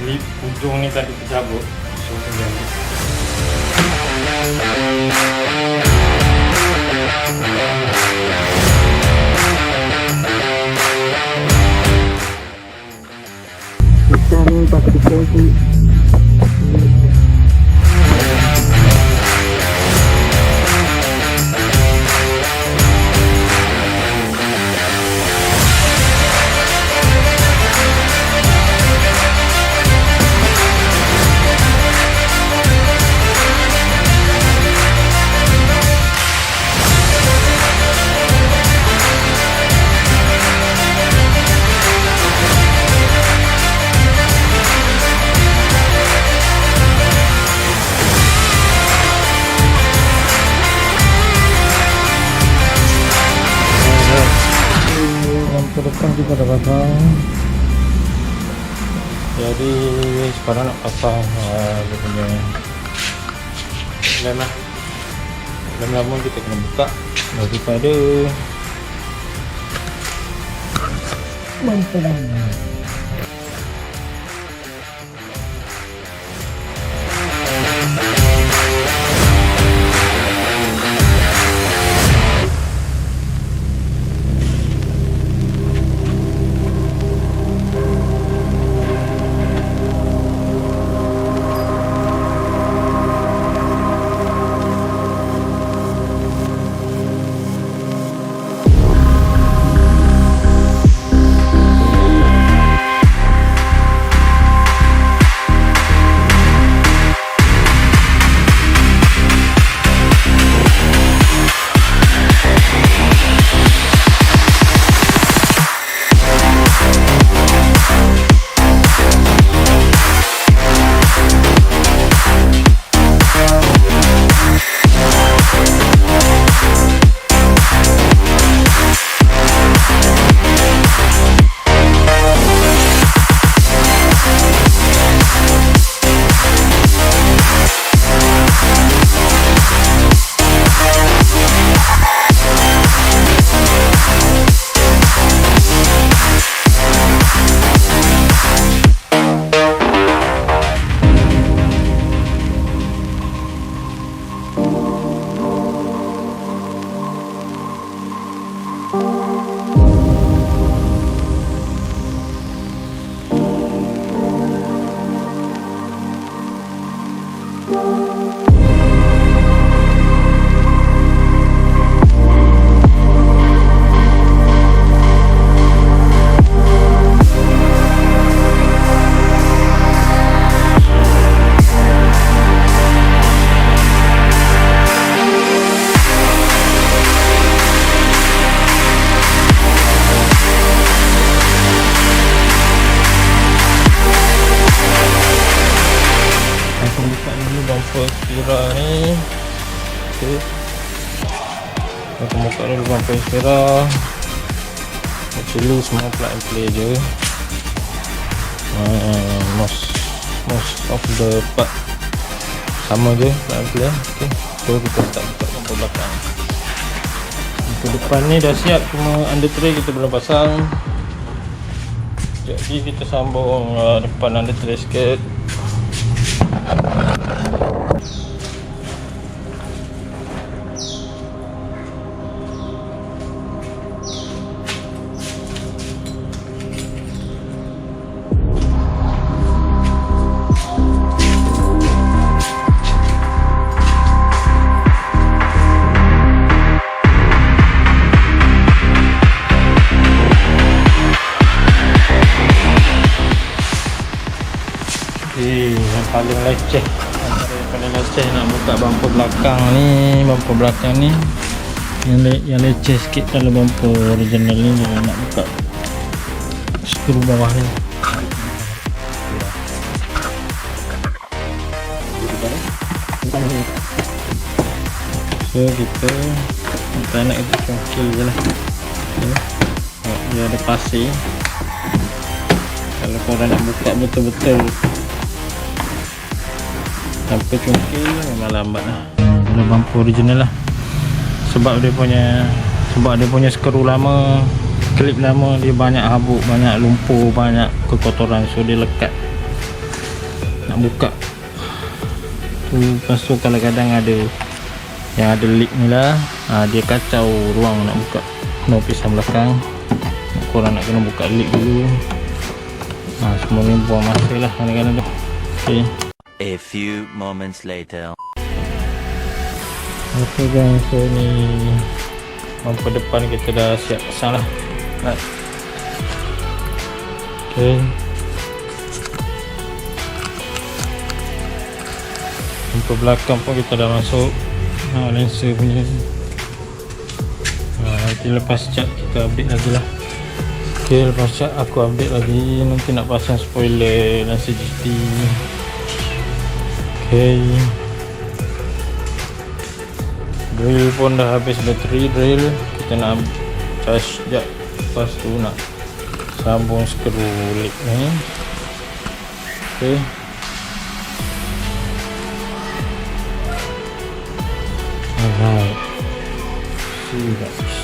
lip ujung ni tadi tercabut, so ganti. Kita ni pakai kunci. Ke depan kita dah pasang. Jadi sekarang nak pasang dia punya lem lah. Lem lama kita kena buka daripada Mantap. Inspira ni. Okey. Kita buka dulu bumper Inspira. Actually semua plug and play je. Most of the part sama je plug and play. Okey. So kita start buka bumper belakang. Bumper depan ni dah siap, cuma under tray kita belum pasang. Jadi kita sambung depan under tray sikit. Yang paling leceh, paling leceh nak buka bumper belakang ni. Bumper belakang ni yang leceh sikit kalau bumper original ni, nak buka skru bawah ni. So kita nak itu congkil je lah. Dia ada pasir. Kalau korang nak buka betul-betul sampai congkil memang lambat lah. Ada bumper original lah, sebab dia punya skru lama, klip lama, dia banyak habuk, banyak lumpur, banyak kekotoran, so dia lekat. nak buka tu. Lepas tu kadang-kadang ada yang ada leak ni lah, dia kacau ruang nak buka no pisang belakang. Korang nak kena buka leak dulu. Semua ni buang masa lah kadang-kadang tu. Okay. A few moments later. Okay guys, so ni bumper depan kita dah siap pasang lah. Okay. Bumper belakang pun kita dah masuk. Lenser punya. Nanti lepas cat kita update lagi lah. Okay, lepas cat aku update lagi. Nanti nak pasang spoiler lenser GT. Okay. Drill pun dah habis bateri drill. Kita nak charge sekejap. Lepas tu nak sambung skru leak ni. Okay. Alright. See you guys.